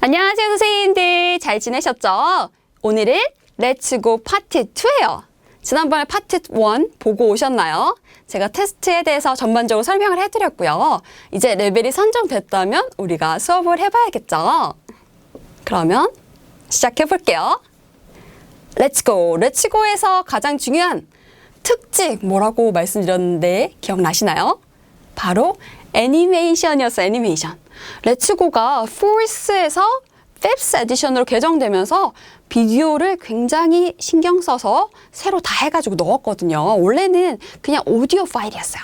안녕하세요 선생님들, 잘 지내셨죠? 오늘은 렛츠고 파트 2예요. 지난번에 파트 1 보고 오셨나요? 제가 테스트에 대해서 전반적으로 설명을 해드렸고요. 이제 레벨이 선정됐다면 우리가 수업을 해봐야겠죠? 그러면 시작해볼게요. 렛츠고! 렛츠고에서 가장 중요한 특징 뭐라고 말씀드렸는데 기억나시나요? 바로 애니메이션이었어요. 애니메이션. 렛츠고가 4스에서 5th 에디션으로 개정되면서 비디오를 굉장히 신경 써서 새로 다 해가지고 넣었거든요. 원래는 그냥 오디오 파일이었어요.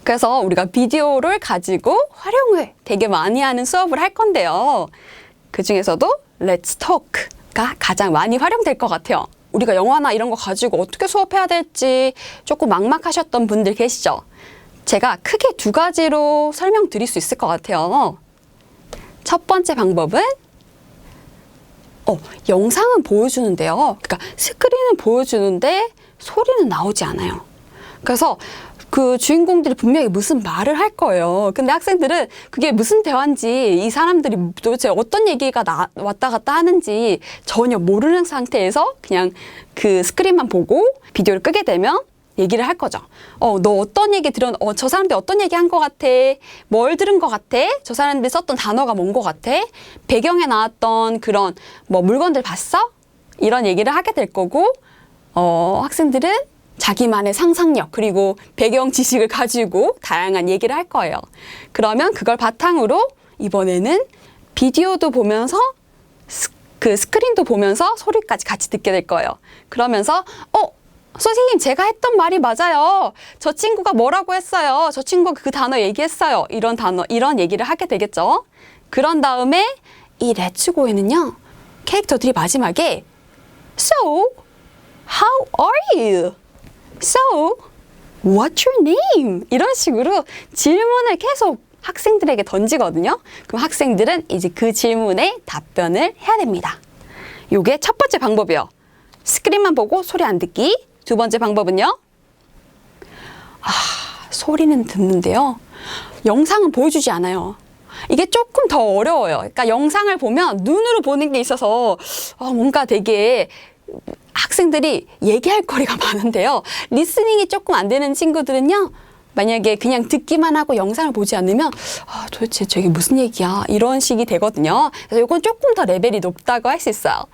그래서 우리가 비디오를 가지고 활용을 되게 많이 하는 수업을 할 건데요. 그 중에서도 Let's Talk가 가장 많이 활용될 것 같아요. 우리가 영화나 이런 거 가지고 어떻게 수업해야 될지 조금 막막하셨던 분들 계시죠? 제가 크게 두 가지로 설명드릴 수 있을 것 같아요. 첫 번째 방법은 영상은 보여주는데요. 그러니까 스크린은 보여주는데 소리는 나오지 않아요. 그래서 그 주인공들이 분명히 무슨 말을 할 거예요. 근데 학생들은 그게 무슨 대화인지, 이 사람들이 도대체 어떤 얘기가 왔다 갔다 하는지 전혀 모르는 상태에서 그냥 그 스크린만 보고 비디오를 끄게 되면 얘기를 할 거죠. 너 어떤 얘기 저 사람들이 어떤 얘기 한 것 같아? 뭘 들은 것 같아? 저 사람들이 썼던 단어가 뭔 것 같아? 배경에 나왔던 그런 물건들 봤어? 이런 얘기를 하게 될 거고, 학생들은 자기만의 상상력 그리고 배경 지식을 가지고 다양한 얘기를 할 거예요. 그러면 그걸 바탕으로 이번에는 비디오도 보면서 그 스크린도 보면서 소리까지 같이 듣게 될 거예요. 그러면서 선생님, 제가 했던 말이 맞아요. 저 친구가 뭐라고 했어요. 저 친구가 그 단어 얘기했어요. 이런 얘기를 하게 되겠죠. 그런 다음에 이 렛츠고에는요, 캐릭터들이 마지막에 So, how are you? So, what's your name? 이런 식으로 질문을 계속 학생들에게 던지거든요. 그럼 학생들은 이제 그 질문에 답변을 해야 됩니다. 요게 첫 번째 방법이요. 스크린만 보고 소리 안 듣기. 두 번째 방법은요. 소리는 듣는데요. 영상은 보여주지 않아요. 이게 조금 더 어려워요. 그러니까 영상을 보면 눈으로 보는 게 있어서 뭔가 되게 학생들이 얘기할 거리가 많은데요. 리스닝이 조금 안 되는 친구들은요. 만약에 그냥 듣기만 하고 영상을 보지 않으면 도대체 저게 무슨 얘기야? 이런 식이 되거든요. 그래서 이건 조금 더 레벨이 높다고 할 수 있어요.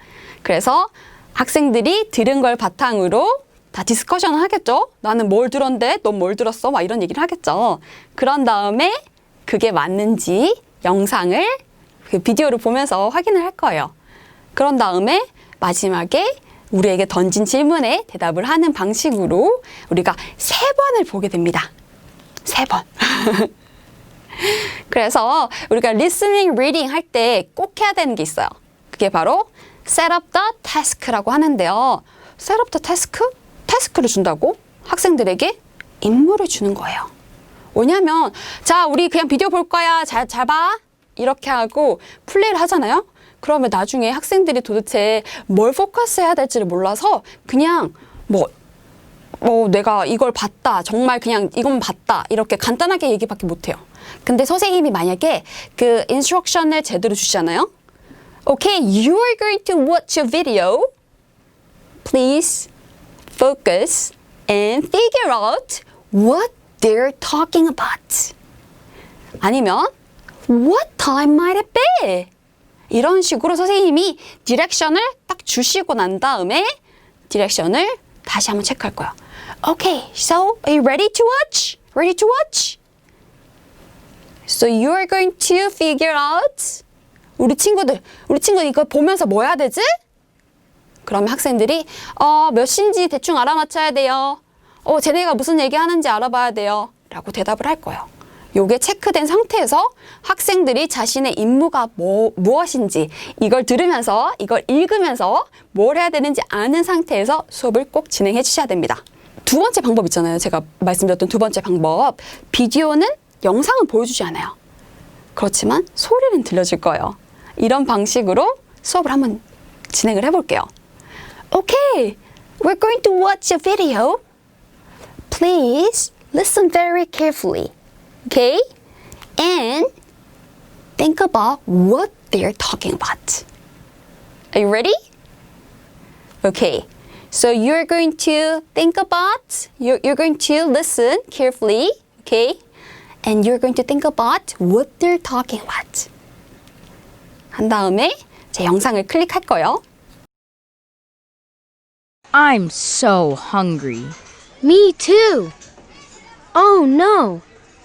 그래서 학생들이 들은 걸 바탕으로 다 디스커션을 하겠죠. 나는 뭘 들었는데 넌 뭘 들었어? 막 이런 얘기를 하겠죠. 그런 다음에 그게 맞는지 영상을 그 비디오를 보면서 확인을 할 거예요. 그런 다음에 마지막에 우리에게 던진 질문에 대답을 하는 방식으로 우리가 3번을 보게 됩니다. 3번. 그래서 우리가 listening, reading 할 때 꼭 해야 되는 게 있어요. 그게 바로 set up the task라고 하는데요. set up the task? 태스크를 준다고? 학생들에게 임무를 주는 거예요. 왜냐면 자, 우리 그냥 비디오 볼 거야. 잘 봐. 이렇게 하고 플레이를 하잖아요. 그러면 나중에 학생들이 도대체 뭘 포커스해야 될지를 몰라서 그냥 내가 이걸 봤다. 정말 그냥 이건 봤다. 이렇게 간단하게 얘기밖에 못해요. 근데 선생님이 만약에 그 인스트럭션을 제대로 주시잖아요. Okay, you are going to watch a video. Please focus and figure out what they're talking about. 아니면 what time might it be? 이런 식으로 선생님이 디렉션을 딱 주시고 난 다음에 디렉션을 다시 한번 체크할 거예요. Okay, so are you ready to watch? Ready to watch? So you are going to figure out. 우리 친구 이거 보면서 뭐 해야 되지? 그러면 학생들이 몇 시인지 대충 알아맞혀야 돼요. 쟤네가 무슨 얘기하는지 알아봐야 돼요. 라고 대답을 할 거예요. 요게 체크된 상태에서 학생들이 자신의 임무가 무엇인지 이걸 들으면서 이걸 읽으면서 뭘 해야 되는지 아는 상태에서 수업을 꼭 진행해 주셔야 됩니다. 두 번째 방법 있잖아요. 제가 말씀드렸던 두 번째 방법. 비디오는 영상은 보여주지 않아요. 그렇지만 소리는 들려줄 거예요. 이런 방식으로 수업을 한번 진행을 해볼게요. Okay, we're going to watch a video. Please listen very carefully. Okay? And think about what they're talking about. Are you ready? Okay. So you're going to think about, you're going to listen carefully, okay? And you're going to think about what they're talking about. 한 다음에 제 영상을 클릭할 거예요. I'm so hungry. Me too. Oh no,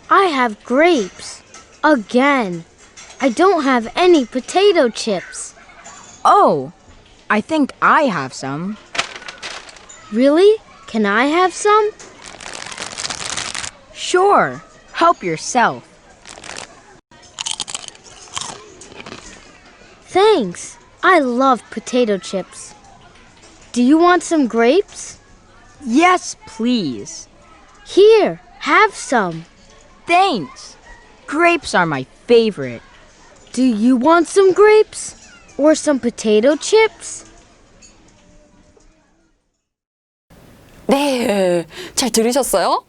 I have grapes. Again. I don't have any potato chips. Oh, I think I have some. Really? Can I have some? Sure, help yourself. Thanks. I love potato chips. Do you want some grapes? Yes, please. Here, have some. Thanks. Grapes are my favorite. Do you want some grapes? Or some potato chips? 네, 잘 들으셨어요?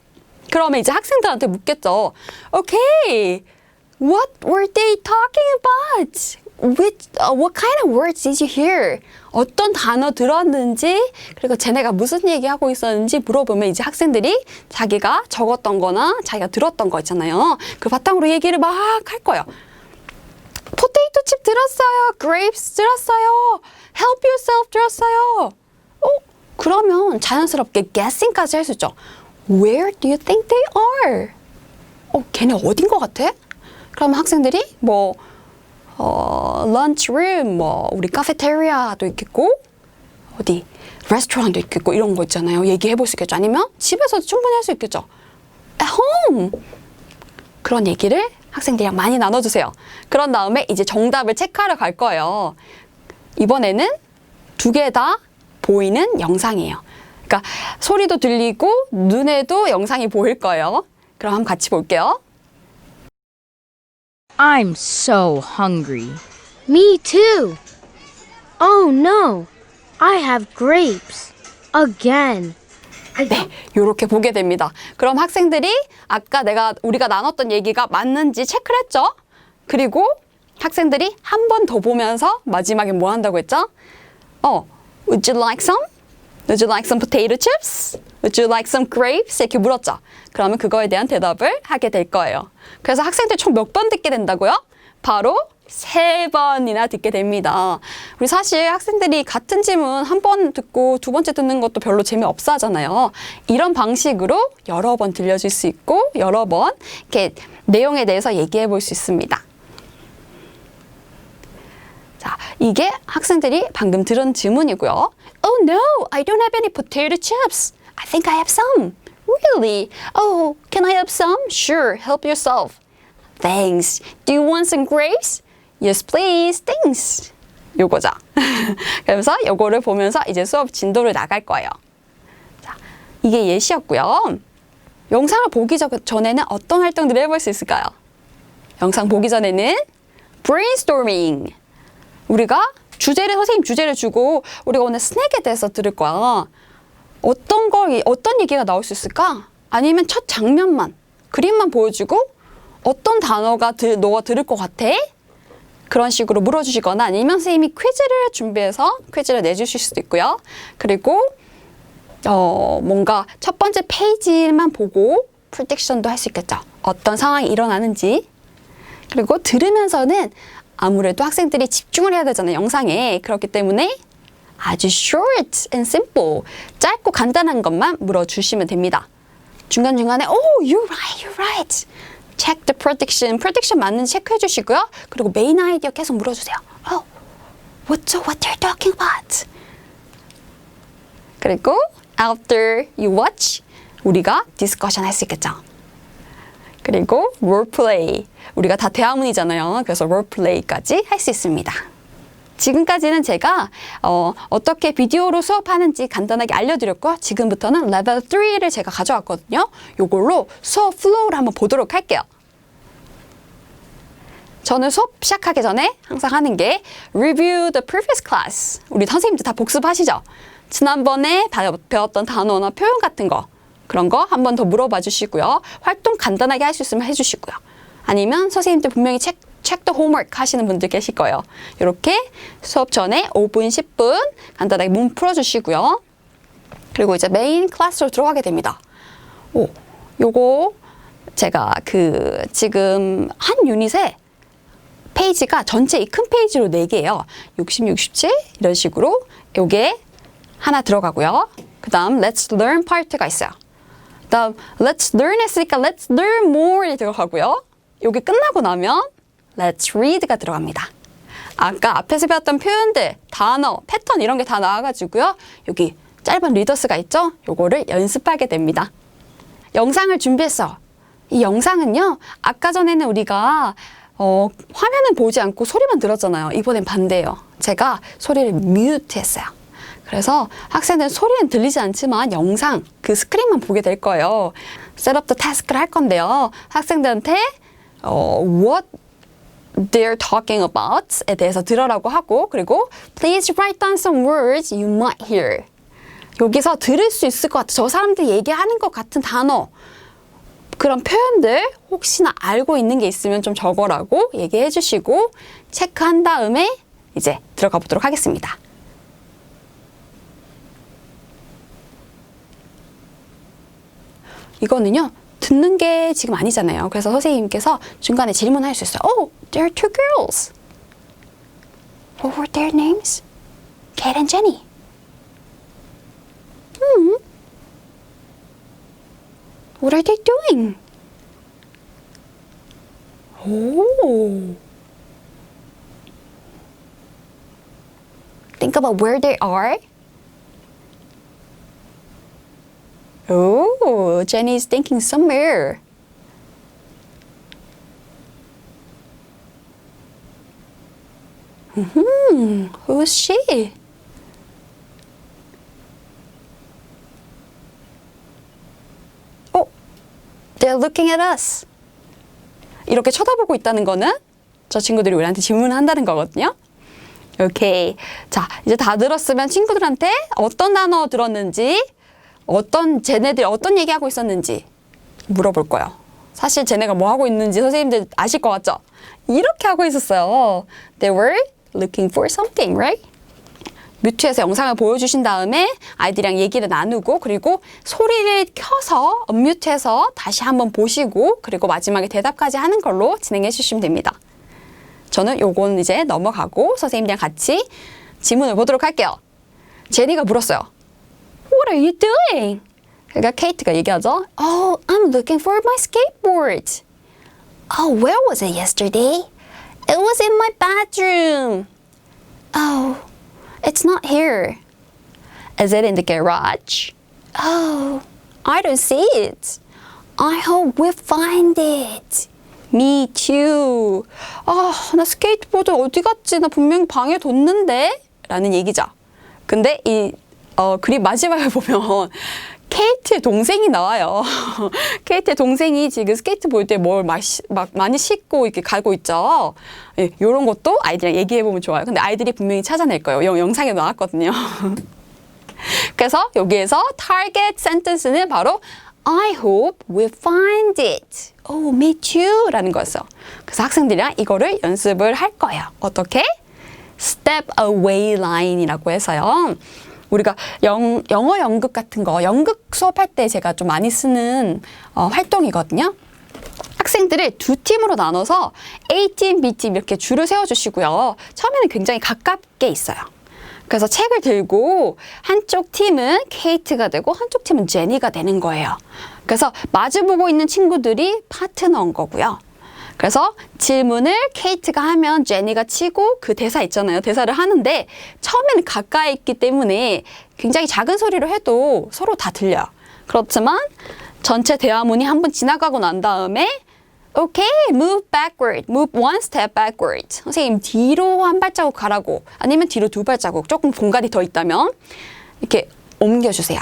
그러면 이제 학생들한테 묻겠죠. Okay, what were they talking about? What kind of words did you hear? 어떤 단어 들었는지, 그리고 쟤네가 무슨 얘기하고 있었는지 물어보면 이제 학생들이 자기가 적었던 거나 자기가 들었던 거 있잖아요. 그 바탕으로 얘기를 막 할 거예요. 포테이토 칩 들었어요. grapes 들었어요. help yourself 들었어요. 그러면 자연스럽게 guessing까지 할 수 있죠. Where do you think they are? 걔네 어딘 것 같아? 그러면 학생들이 lunch room, 우리 카페테리아도 있겠고, 어디, 레스토랑도 있겠고, 이런 거 있잖아요. 얘기해 볼 수 있겠죠. 아니면 집에서도 충분히 할 수 있겠죠. At home! 그런 얘기를 학생들이랑 많이 나눠주세요. 그런 다음에 이제 정답을 체크하러 갈 거예요. 이번에는 2개 다 보이는 영상이에요. 그러니까 소리도 들리고 눈에도 영상이 보일 거예요. 그럼 한번 같이 볼게요. I'm so hungry. Me too. Oh no, I have grapes. Again. 네, 이렇게 보게 됩니다. 그럼 학생들이 아까 우리가 나눴던 얘기가 맞는지 체크를 했죠? 그리고 학생들이 한 번 더 보면서 마지막에 뭐 한다고 했죠? Would you like some? Would you like some potato chips? Would you like some grapes? 이렇게 물었죠. 그러면 그거에 대한 대답을 하게 될 거예요. 그래서 학생들 총 몇 번 듣게 된다고요? 바로 3번이나 듣게 됩니다. 우리 사실 학생들이 같은 질문 한 번 듣고 2번째 듣는 것도 별로 재미없어 하잖아요. 이런 방식으로 여러 번 들려줄 수 있고 여러 번 이렇게 내용에 대해서 얘기해 볼 수 있습니다. 자, 이게 학생들이 방금 들은 질문이고요. Oh no, I don't have any potato chips. I think I have some. Really? Oh, can I have some? Sure, help yourself. Thanks. Do you want some grapes? Yes, please. Thanks. 요거죠. 그러면서 요거를 보면서 이제 수업 진도를 나갈 거예요. 자, 이게 예시였고요. 영상을 보기 전에는 어떤 활동들을 해볼 수 있을까요? 영상 보기 전에는 brainstorming. 우리가 선생님 주제를 주고 우리가 오늘 스낵에 대해서 들을 거야. 어떤 얘기가 나올 수 있을까? 아니면 첫 장면만, 그림만 보여주고 어떤 단어가 너가 들을 것 같아? 그런 식으로 물어주시거나 아니면 선생님이 퀴즈를 준비해서 퀴즈를 내주실 수도 있고요. 그리고 뭔가 첫 번째 페이지만 보고 프리딕션도 할 수 있겠죠. 어떤 상황이 일어나는지. 그리고 들으면서는 아무래도 학생들이 집중을 해야 되잖아요, 영상에. 그렇기 때문에 아주 short and simple, 짧고 간단한 것만 물어주시면 됩니다. 중간중간에 you're right. Check the prediction 맞는지 체크해 주시고요. 그리고 메인 아이디어 계속 물어주세요. What they're talking about? 그리고 after you watch, 우리가 디스커션 할 수 있겠죠. 그리고 롤플레이, 우리가 다 대화문이잖아요. 그래서 롤플레이까지 할 수 있습니다. 지금까지는 제가 어떻게 비디오로 수업하는지 간단하게 알려드렸고 지금부터는 레벨 3를 제가 가져왔거든요. 이걸로 수업 플로우를 한번 보도록 할게요. 저는 수업 시작하기 전에 항상 하는 게 Review the previous class. 우리 선생님들 다 복습하시죠? 지난번에 배웠던 단어나 표현 같은 거, 그런 거 한 번 더 물어봐 주시고요. 활동 간단하게 할 수 있으면 해주시고요. 아니면 선생님들 분명히 check the homework 하시는 분들 계실 거예요. 이렇게 수업 전에 5분, 10분 간단하게 문법 풀어주시고요. 그리고 이제 메인 클래스로 들어가게 됩니다. 요거 제가 지금 한 유닛에 페이지가 전체 이 큰 페이지로 4개예요. 60, 67 이런 식으로 요게 하나 들어가고요. 그 다음 Let's Learn 파트가 있어요. 그 다음 Let's Learn 했으니까 Let's Learn More이 들어가고요. 요게 끝나고 나면 Let's Read가 들어갑니다. 아까 앞에서 배웠던 표현들, 단어, 패턴 이런 게 다 나와가지고요. 여기 짧은 리더스가 있죠? 요거를 연습하게 됩니다. 영상을 준비했어요. 이 영상은요. 아까 전에는 우리가 화면은 보지 않고 소리만 들었잖아요. 이번엔 반대예요. 제가 소리를 뮤트 했어요. 그래서 학생들은 소리는 들리지 않지만 영상, 그 스크린만 보게 될 거예요. 셋업 더 타스크를 할 건데요. 학생들한테 what they're talking about에 대해서 들으라고 하고 그리고 please write down some words you might hear. 여기서 들을 수 있을 것 같아. 저 사람들이 얘기하는 것 같은 단어 그런 표현들 혹시나 알고 있는 게 있으면 좀 적어라고 얘기해 주시고 체크한 다음에 이제 들어가 보도록 하겠습니다. 이거는요. 듣는 게 지금 아니잖아요. 그래서 선생님께서 중간에 질문할 수 있어요. Oh, there are two girls. What were their names? Kate and Jenny. What are they doing? Oh. Think about where they are. Oh, Jenny's thinking somewhere. Who's she? Oh, they're looking at us. 이렇게 쳐다보고 있다는 거는 저 친구들이 우리한테 질문을 한다는 거거든요. 오케이. 자, 이제 다 들었으면 친구들한테 어떤 단어 들었는지, 쟤네들이 어떤 얘기하고 있었는지 물어볼 거예요. 사실 쟤네가 뭐 하고 있는지 선생님들 아실 것 같죠? 이렇게 하고 있었어요. They were looking for something, right? 뮤트에서 영상을 보여주신 다음에 아이들이랑 얘기를 나누고 그리고 소리를 켜서 언뮤트해서 다시 한번 보시고 그리고 마지막에 대답까지 하는 걸로 진행해 주시면 됩니다. 저는 요건 이제 넘어가고 선생님이랑 같이 지문을 보도록 할게요. 제니가 물었어요. What are you doing? 그러니까 케이트가 얘기하죠. Oh, I'm looking for my skateboard. Oh, where was it yesterday? It was in my bedroom. Oh, it's not here. Is it in the garage? Oh, I don't see it. I hope we find it. Me too. 나 스케이트보드 어디 갔지? 나 분명히 방에 뒀는데? 라는 얘기죠. 근데 이 그림 마지막에 보면 케이트의 동생이 나와요. 케이트의 동생이 지금 스케이트보드에 뭘 막 많이 싣고 이렇게 가고 있죠. 예, 이런 것도 아이들이랑 얘기해보면 좋아요. 근데 아이들이 분명히 찾아낼 거예요. 영상에 나왔거든요. 그래서 여기에서 target sentence는 바로 I hope we find it. Oh, me too. 라는 거였어요. 그래서 학생들이랑 이거를 연습을 할 거예요. 어떻게? Step away line이라고 해서요. 우리가 영어 연극 같은 거, 연극 수업할 때 제가 좀 많이 쓰는 활동이거든요. 학생들을 두 팀으로 나눠서 A팀, B팀 이렇게 줄을 세워주시고요. 처음에는 굉장히 가깝게 있어요. 그래서 책을 들고 한쪽 팀은 케이트가 되고 한쪽 팀은 제니가 되는 거예요. 그래서 마주보고 있는 친구들이 파트너인 거고요. 그래서 질문을 케이트가 하면 제니가 치고 그 대사 있잖아요. 대사를 하는데 처음에는 가까이 있기 때문에 굉장히 작은 소리로 해도 서로 다 들려요. 그렇지만 전체 대화문이 한번 지나가고 난 다음에 Okay, move backward, move one step backward. 선생님 뒤로 한 발자국 가라고 아니면 뒤로 두 발자국 조금 공간이 더 있다면 이렇게 옮겨주세요.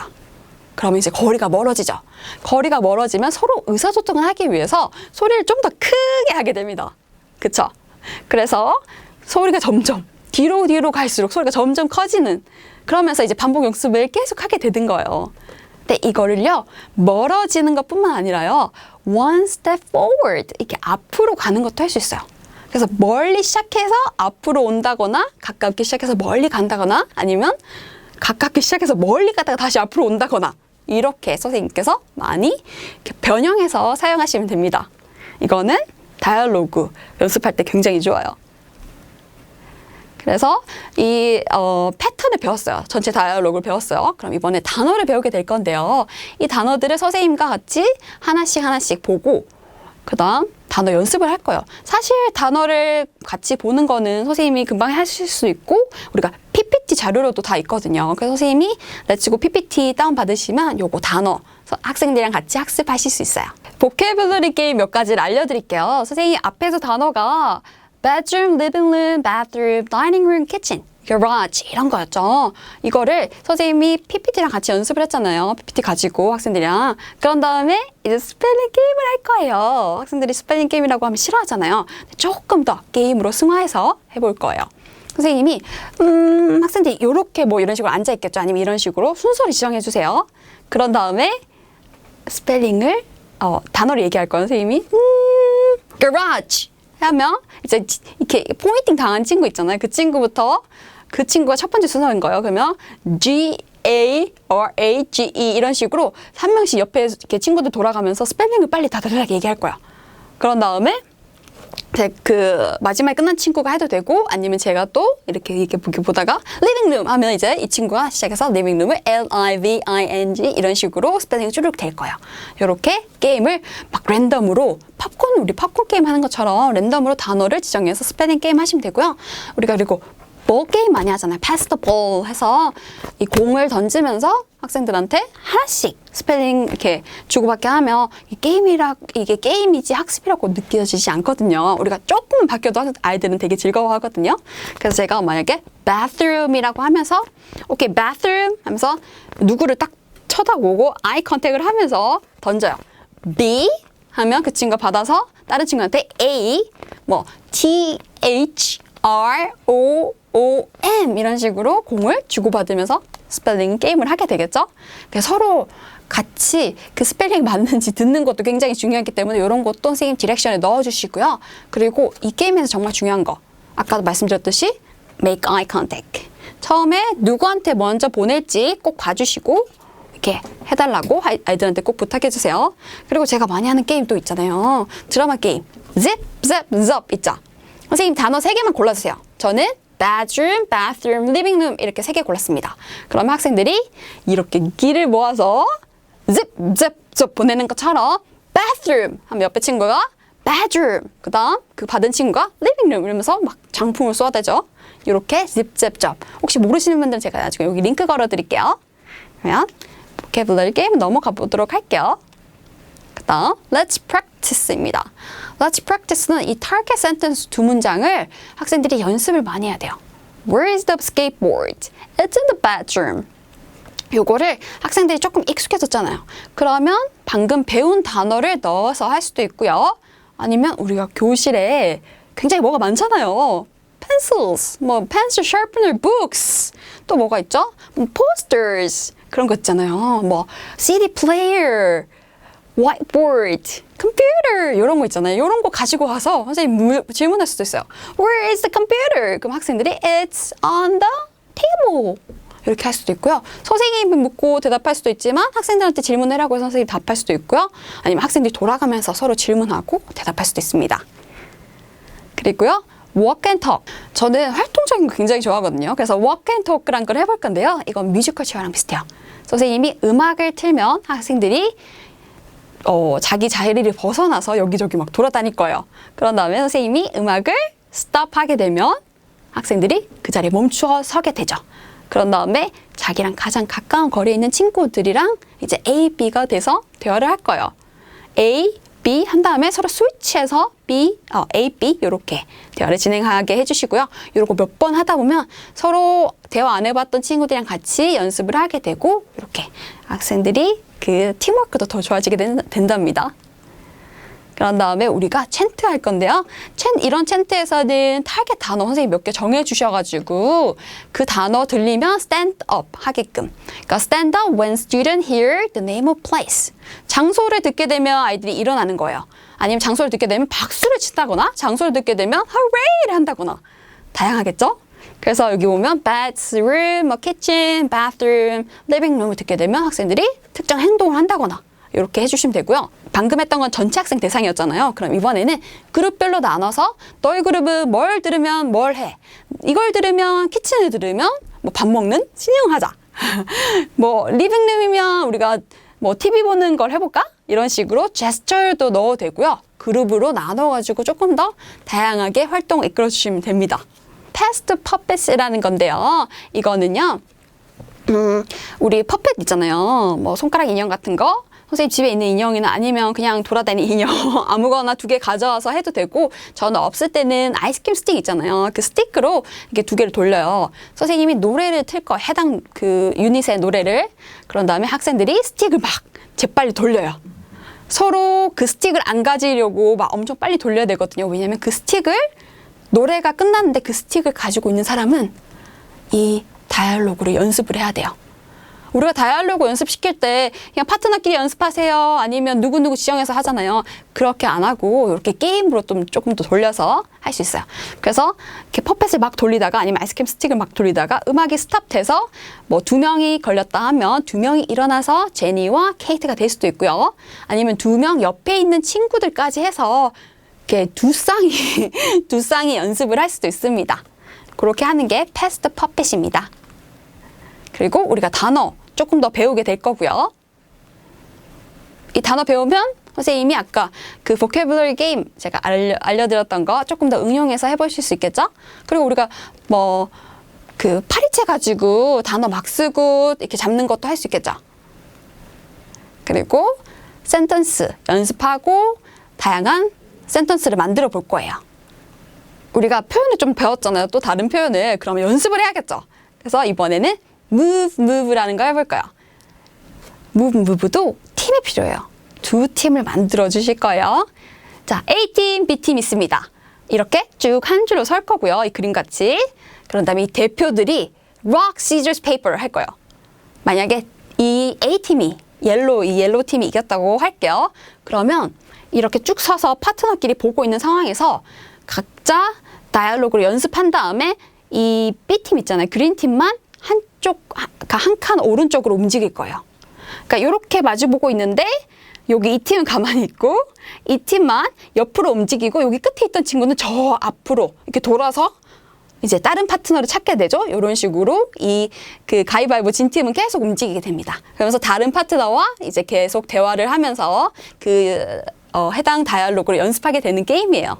그러면 이제 거리가 멀어지죠. 거리가 멀어지면 서로 의사소통을 하기 위해서 소리를 좀 더 크게 하게 됩니다. 그쵸? 그래서 소리가 점점 뒤로 갈수록 소리가 점점 커지는 그러면서 이제 반복 연습을 계속 하게 되는 거예요. 근데 이거를요 멀어지는 것뿐만 아니라요 one step forward 이렇게 앞으로 가는 것도 할 수 있어요. 그래서 멀리 시작해서 앞으로 온다거나 가깝게 시작해서 멀리 간다거나 아니면 가깝게 시작해서 멀리 가다가 다시 앞으로 온다거나 이렇게 선생님께서 많이 이렇게 변형해서 사용하시면 됩니다. 이거는 다이얼로그 연습할 때 굉장히 좋아요. 그래서 이 패턴을 배웠어요. 전체 다이얼로그를 배웠어요. 그럼 이번에 단어를 배우게 될 건데요. 이 단어들을 선생님과 같이 하나씩 보고 그 다음 단어 연습을 할 거예요. 사실 단어를 같이 보는 거는 선생님이 금방 하실 수 있고 우리가 PPT 자료로도 다 있거든요. 그래서 선생님이 렛츠고 PPT 다운받으시면 요거 단어 학생들이랑 같이 학습하실 수 있어요. 보케블러리 게임 몇 가지를 알려드릴게요. 선생님이 앞에서 단어가 bedroom, living room, bathroom, dining room, kitchen, garage 이런 거였죠. 이거를 선생님이 PPT랑 같이 연습을 했잖아요. PPT 가지고 학생들이랑. 그런 다음에 이제 스펠링 게임을 할 거예요. 학생들이 스펠링 게임이라고 하면 싫어하잖아요. 조금 더 게임으로 승화해서 해볼 거예요. 선생님이 학생들이 이렇게 뭐 이런 식으로 앉아 있겠죠. 아니면 이런 식으로 순서를 지정해 주세요. 그런 다음에 스펠링을 단어를 얘기할 거예요. 선생님이 garage 하면 이제 이렇게 포인팅 당한 친구 있잖아요. 그 친구부터 그 친구가 첫 번째 순서인 거예요. 그러면 G-A-R-A-G-E 이런 식으로 한 명씩 옆에 이렇게 친구들 돌아가면서 스펠링을 빨리 다다닥 얘기할 거예요. 그런 다음에 그 마지막에 끝난 친구가 해도 되고 아니면 제가 또 이렇게 보다가 living room 하면 이제 이 친구가 시작해서 living room을 L-I-V-I-N-G 이런 식으로 스펠링이 쭈르륵 될 거예요. 이렇게 게임을 막 랜덤으로 우리 팝콘 게임 하는 것처럼 랜덤으로 단어를 지정해서 스펠링 게임 하시면 되고요. 우리가 그리고 볼 게임 많이 하잖아요. pass the ball 해서 이 공을 던지면서 학생들한테 하나씩 스펠링 이렇게 주고받게 하면 이게 게임이지 학습이라고 느껴지지 않거든요. 우리가 조금만 바뀌어도 아이들은 되게 즐거워하거든요. 그래서 제가 만약에 bathroom이라고 하면서 오케이 bathroom 하면서 누구를 딱 쳐다보고 아이 컨택을 하면서 던져요. B 하면 그 친구가 받아서 다른 친구한테 A 뭐 T H R O O M 이런 식으로 공을 주고받으면서 스펠링 게임을 하게 되겠죠. 그래서 서로 같이 그 스펠링 맞는지 듣는 것도 굉장히 중요하기 때문에 이런 것도 선생님 디렉션에 넣어주시고요. 그리고 이 게임에서 정말 중요한 거 아까도 말씀드렸듯이 make eye contact. 처음에 누구한테 먼저 보낼지 꼭 봐주시고 이렇게 해달라고 아이들한테 꼭 부탁해주세요. 그리고 제가 많이 하는 게임 또 있잖아요. 드라마 게임 zip, zap, zop 있죠. 선생님 단어 3개만 골라주세요. 저는 bedroom, bathroom, living room 이렇게 3개 골랐습니다. 그러면 학생들이 이렇게 길을 모아서 zip, zap, zop 보내는 것처럼 bathroom 하면 옆에 친구가 bedroom 그 다음 그 받은 친구가 living room 이러면서 막 장풍을 쏘아대죠. 이렇게 zip, zap, zop 혹시 모르시는 분들은 제가 나중에 여기 링크 걸어드릴게요. 그러면 보케블러리 게임 넘어가 보도록 할게요. 그 다음 let's practice입니다. Let's practice는 이 target sentence 2문장을 학생들이 연습을 많이 해야 돼요. Where is the skateboard? It's in the bedroom. 요거를 학생들이 조금 익숙해졌잖아요. 그러면 방금 배운 단어를 넣어서 할 수도 있고요. 아니면 우리가 교실에 굉장히 뭐가 많잖아요. pencils, 뭐 pencil sharpener, books. 또 뭐가 있죠? posters. 그런 거 있잖아요. 뭐 CD player, whiteboard, computer 이런 거 있잖아요. 이런 거 가지고 와서 선생님 질문할 수도 있어요. Where is the computer? 그럼 학생들이 It's on the table. 이렇게 할 수도 있고요. 선생님이 묻고 대답할 수도 있지만 학생들한테 질문해라고 해서 선생님이 답할 수도 있고요. 아니면 학생들이 돌아가면서 서로 질문하고 대답할 수도 있습니다. 그리고요. walk and talk. 저는 활동적인 거 굉장히 좋아하거든요. 그래서 walk and talk란 걸 해볼 건데요. 이건 뮤지컬 체어랑 비슷해요. 선생님이 음악을 틀면 학생들이 자기 자리를 벗어나서 여기저기 막 돌아다닐 거예요. 그런 다음에 선생님이 음악을 스톱하게 되면 학생들이 그 자리에 멈춰 서게 되죠. 그런 다음에 자기랑 가장 가까운 거리에 있는 친구들이랑 이제 A, B가 돼서 대화를 할 거예요. A, B 한 다음에 서로 스위치해서 A, B 이렇게 대화를 진행하게 해주시고요. 이러고 몇 번 하다 보면 서로 대화 안 해봤던 친구들이랑 같이 연습을 하게 되고 이렇게 학생들이 그 팀워크도 더 좋아지게 된답니다. 그런 다음에 우리가 챈트 할 건데요. 이런 챈트에서는 타겟 단어 선생님이 몇 개 정해 주셔가지고 그 단어 들리면 stand up 하게끔. 그러니까 stand up when student hear the name of place. 장소를 듣게 되면 아이들이 일어나는 거예요. 아니면 장소를 듣게 되면 박수를 친다거나 장소를 듣게 되면 hooray를 한다거나 다양하겠죠? 그래서 여기 보면 bedroom, kitchen, bathroom, living room을 듣게 되면 학생들이 특정 행동을 한다거나 이렇게 해주시면 되고요. 방금 했던 건 전체 학생 대상이었잖아요. 그럼 이번에는 그룹별로 나눠서 너희 그룹은 뭘 들으면 뭘 해. 이걸 들으면 키친을 들으면 뭐 밥 먹는 신용하자. 뭐 리빙룸이면 우리가 뭐 TV 보는 걸 해볼까? 이런 식으로 제스처도 넣어도 되고요. 그룹으로 나눠가지고 조금 더 다양하게 활동을 이끌어 주시면 됩니다. 패스트 퍼펫이라는 건데요. 이거는요. 우리 퍼펫 있잖아요. 뭐 손가락 인형 같은 거. 선생님 집에 있는 인형이나 아니면 그냥 돌아다니는 인형 아무거나 2개 가져와서 해도 되고 저는 없을 때는 아이스크림 스틱 있잖아요. 그 스틱으로 이렇게 2개를 돌려요. 선생님이 노래를 틀 거 해당 그 유닛의 노래를 그런 다음에 학생들이 스틱을 막 재빨리 돌려요. 서로 그 스틱을 안 가지려고 막 엄청 빨리 돌려야 되거든요. 왜냐면 그 스틱을 노래가 끝났는데 그 스틱을 가지고 있는 사람은 이 다이얼로그를 연습을 해야 돼요. 우리가 다이얼로그 연습시킬 때 그냥 파트너끼리 연습하세요. 아니면 누구누구 지정해서 하잖아요. 그렇게 안 하고 이렇게 게임으로 좀 조금 더 돌려서 할 수 있어요. 그래서 이렇게 퍼펫을 막 돌리다가 아니면 아이스크림 스틱을 막 돌리다가 음악이 스탑돼서 뭐 2명이 걸렸다 하면 2명이 일어나서 제니와 케이트가 될 수도 있고요. 아니면 2명 옆에 있는 친구들까지 해서 이렇게 두 쌍이 연습을 할 수도 있습니다. 그렇게 하는 게 패스트 퍼펫입니다. 그리고 우리가 단어 조금 더 배우게 될 거고요. 이 단어 배우면 선생님이 아까 그 vocabulary game 제가 알려드렸던 거 조금 더 응용해서 해보실 수 있겠죠? 그리고 우리가 뭐 그 파리채 가지고 단어 막 쓰고 이렇게 잡는 것도 할 수 있겠죠? 그리고 센텐스 연습하고 다양한 센텐스를 만들어 볼 거예요. 우리가 표현을 좀 배웠잖아요. 또 다른 표현을. 그러면 연습을 해야겠죠? 그래서 이번에는 move라는 걸 해볼까요? move도 팀이 필요해요. 2팀을 만들어 주실 거예요. 자, A팀, B팀 있습니다. 이렇게 쭉 한 줄로 설 거고요. 이 그림같이. 그런 다음에 이 대표들이 rock, scissors, paper 할 거예요. 만약에 이 A팀이 이 옐로우 팀이 이겼다고 할게요. 그러면 이렇게 쭉 서서 파트너끼리 보고 있는 상황에서 각자 다이얼로그를 연습한 다음에 이 B팀 있잖아요. 그린팀만 한 칸 오른쪽으로 움직일 거예요. 그러니까 이렇게 마주보고 있는데 여기 이 팀은 가만히 있고 이 팀만 옆으로 움직이고 여기 끝에 있던 친구는 저 앞으로 이렇게 돌아서 이제 다른 파트너를 찾게 되죠. 이런 식으로 이 그 가위바위보 진 팀은 계속 움직이게 됩니다. 그러면서 다른 파트너와 이제 계속 대화를 하면서 그 해당 다이얼로그를 연습하게 되는 게임이에요.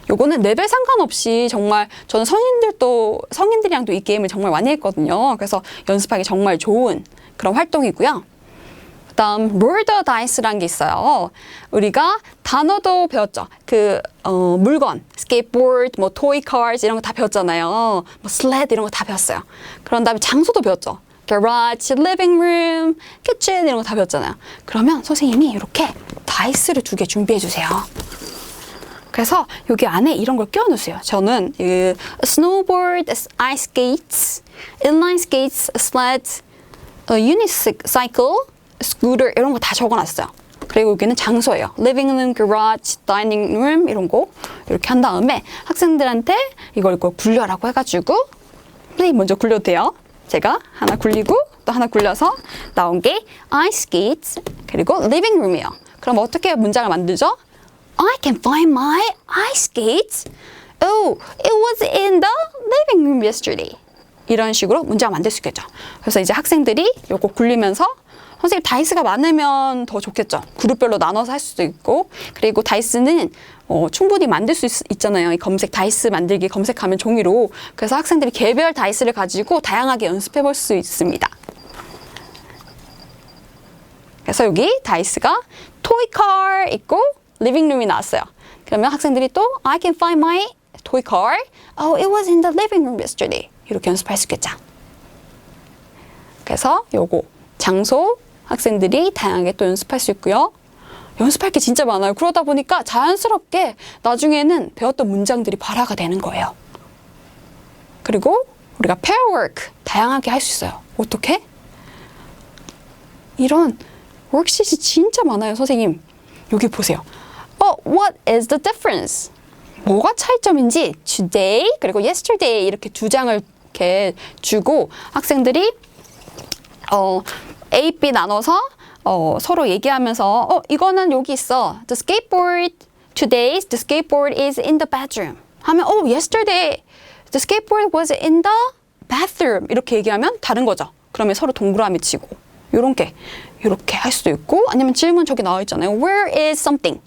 요거는 레벨 상관없이 정말 저는 성인들이랑도 이 게임을 정말 많이 했거든요. 그래서 연습하기 정말 좋은 그런 활동이고요. 그다음 roll the dice라는 게 있어요. 우리가 단어도 배웠죠. 물건, skateboard, 뭐 toy cars 이런 거 다 배웠잖아요. 뭐 sled 이런 거 다 배웠어요. 그런 다음에 장소도 배웠죠. garage, living room, kitchen 이런 거 다 배웠잖아요. 그러면 선생님이 이렇게 다이스를 2개 준비해 주세요. 그래서 여기 안에 이런 걸 끼워놓으세요. 저는 snowboard, ice skates, inline skates, sled, unicycle, scooter 이런 거 다 적어놨어요. 그리고 여기는 장소예요. living room, garage, dining room 이런 거 이렇게 한 다음에 학생들한테 이걸 굴려라고 해가지고 선생님 먼저 굴려도 돼요. 제가 하나 굴리고 또 하나 굴려서 나온 게 ice skates 그리고 living room이에요. 그럼 어떻게 문장을 만들죠? I can find my ice skates. Oh, it was in the living room yesterday. 이런 식으로 문장 만들 수 있겠죠. 그래서 이제 학생들이 요거 굴리면서 선생님 다이스가 많으면 더 좋겠죠. 그룹별로 나눠서 할 수도 있고 그리고 다이스는 충분히 만들 수 있잖아요. 이 다이스 만들기 검색하면 종이로. 그래서 학생들이 개별 다이스를 가지고 다양하게 연습해 볼 수 있습니다. 그래서 여기 다이스가 toy car 있고 living room이 나왔어요. 그러면 학생들이 또 I can find my toy car. Oh, it was in the living room yesterday. 이렇게 연습할 수 있겠죠. 그래서 요거 장소 학생들이 다양하게 또 연습할 수 있고요. 연습할 게 진짜 많아요. 그러다 보니까 자연스럽게 나중에는 배웠던 문장들이 발화가 되는 거예요. 그리고 우리가 pair work 다양하게 할 수 있어요. 어떻게? 이런 워크시트이 진짜 많아요, 선생님. 여기 보세요. What is the difference? 뭐가 차이점인지 today 그리고 yesterday 이렇게 두 장을 이렇게 주고 학생들이 A, B 나눠서 서로 얘기하면서 이거는 여기 있어. The skateboard today, the skateboard is in the bedroom. 하면 yesterday the skateboard was in the bathroom. 이렇게 얘기하면 다른 거죠. 그러면 서로 동그라미 치고 이렇게 할 수도 있고 아니면 질문 저기 나와 있잖아요. Where is something?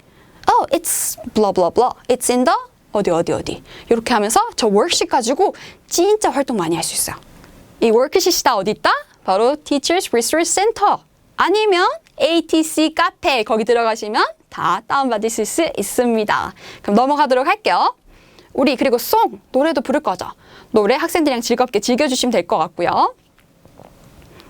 It's blah blah blah. It's in the 어디. 이렇게 하면서 저 워크시트 가지고 진짜 활동 많이 할 수 있어요. 이 워크시트 다 어디 있다? 바로 Teachers Resource Center 아니면 ATC 카페 거기 들어가시면 다 다운받으실 수 있습니다. 그럼 넘어가도록 할게요. 우리 그리고 송 노래도 부를 거죠. 노래 학생들이랑 즐겁게 즐겨주시면 될 것 같고요.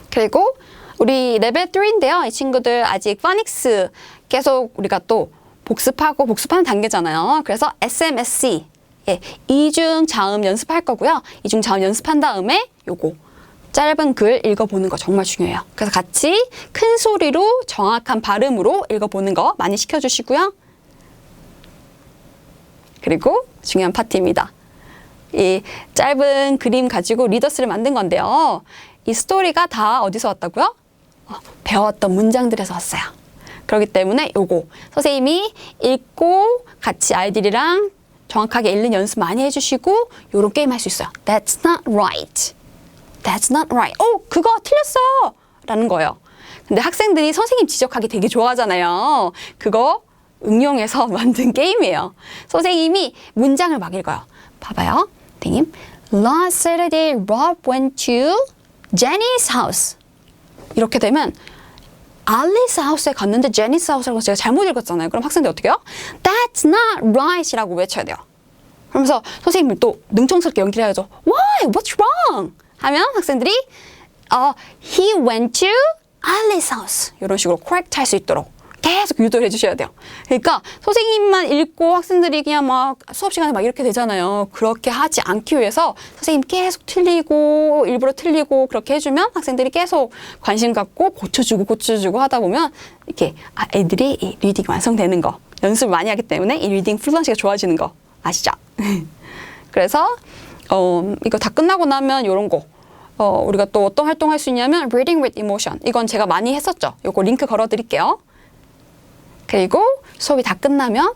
그리고 우리 레벨 3인데요. 이 친구들 아직 파닉스 계속 우리가 또 복습하는 단계잖아요. 그래서 SMSC 이중 자음 연습할 거고요. 이중 자음 연습한 다음에 요거 짧은 글 읽어보는 거 정말 중요해요. 그래서 같이 큰 소리로 정확한 발음으로 읽어보는 거 많이 시켜주시고요. 그리고 중요한 파트입니다. 이 짧은 그림 가지고 리더스를 만든 건데요. 이 스토리가 다 어디서 왔다고요? 배웠던 문장들에서 왔어요. 그렇기 때문에 요거 선생님이 읽고 같이 아이들이랑 정확하게 읽는 연습 많이 해주시고 요런 게임 할 수 있어요. That's not right. That's not right. 그거 틀렸어요. 라는 거예요. 근데 학생들이 선생님 지적하기 되게 좋아하잖아요. 그거 응용해서 만든 게임이에요. 선생님이 문장을 막 읽어요. 봐봐요. 선생님. Last Saturday, Rob went to Jenny's house. 이렇게 되면 알리스 하우스에 갔는데 제니스 하우스라고 제가 잘못 읽었잖아요. 그럼 학생들이 어떻게 해요? That's not right 이라고 외쳐야 돼요. 그러면서 선생님이 또 능청스럽게 연기를 해야죠. Why? What's wrong? 하면 학생들이 He went to Alice's house 이런 식으로 correct 할 수 있도록 계속 유도를 해주셔야 돼요. 그러니까 선생님만 읽고 학생들이 그냥 막 수업 시간에 막 이렇게 되잖아요. 그렇게 하지 않기 위해서 선생님 계속 틀리고 일부러 틀리고 그렇게 해주면 학생들이 계속 관심 갖고 고쳐주고 하다 보면 이렇게 애들이 이 리딩이 완성되는 거 연습을 많이 하기 때문에 이 리딩 플루언시가 좋아지는 거 아시죠? 그래서 이거 다 끝나고 나면 이런 거 우리가 또 어떤 활동 할 수 있냐면 Reading with Emotion 이건 제가 많이 했었죠. 이거 링크 걸어 드릴게요. 그리고 수업이 다 끝나면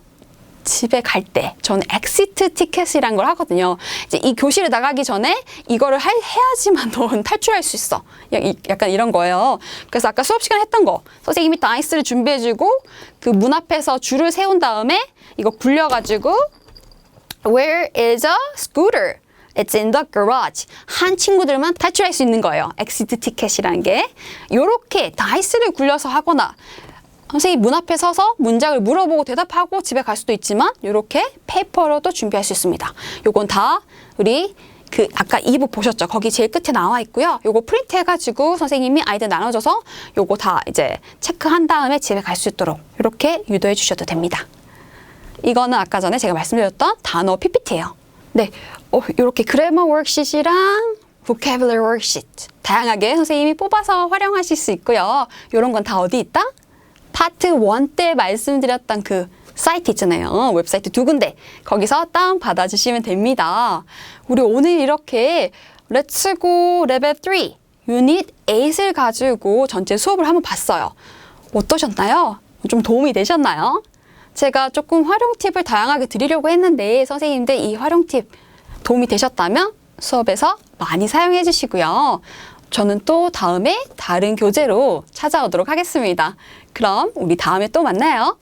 집에 갈 때 저는 엑시트 티켓이란 걸 하거든요. 이제 이 교실에 나가기 전에 이거를 해야지만 넌 탈출할 수 있어. 약간 이런 거예요. 그래서 아까 수업 시간에 했던 거 선생님이 다이스를 준비해주고 그 문 앞에서 줄을 세운 다음에 이거 굴려가지고 Where is a scooter? It's in the garage. 한 친구들만 탈출할 수 있는 거예요. 엑시트 티켓이라는 게. 요렇게 다이스를 굴려서 하거나 선생님 문 앞에 서서 문장을 물어보고 대답하고 집에 갈 수도 있지만 이렇게 페이퍼로도 준비할 수 있습니다. 요건 다 우리 그 아까 2부 보셨죠? 거기 제일 끝에 나와 있고요. 요거 프린트 해가지고 선생님이 아이들 나눠줘서 요거 다 이제 체크한 다음에 집에 갈 수 있도록 이렇게 유도해 주셔도 됩니다. 이거는 아까 전에 제가 말씀드렸던 단어 PPT예요. 네, 이렇게 그래머 워크시트랑 vocabulary worksheet 다양하게 선생님이 뽑아서 활용하실 수 있고요. 이런 건 다 어디 있다? 파트 1 때 말씀드렸던 그 사이트 있잖아요. 웹사이트 2군데. 거기서 다운 받아주시면 됩니다. 우리 오늘 이렇게 렛츠고 레벨 3 유닛 8을 가지고 전체 수업을 한번 봤어요. 어떠셨나요? 좀 도움이 되셨나요? 제가 조금 활용 팁을 다양하게 드리려고 했는데 선생님들 이 활용 팁 도움이 되셨다면 수업에서 많이 사용해 주시고요. 저는 또 다음에 다른 교재로 찾아오도록 하겠습니다. 그럼 우리 다음에 또 만나요.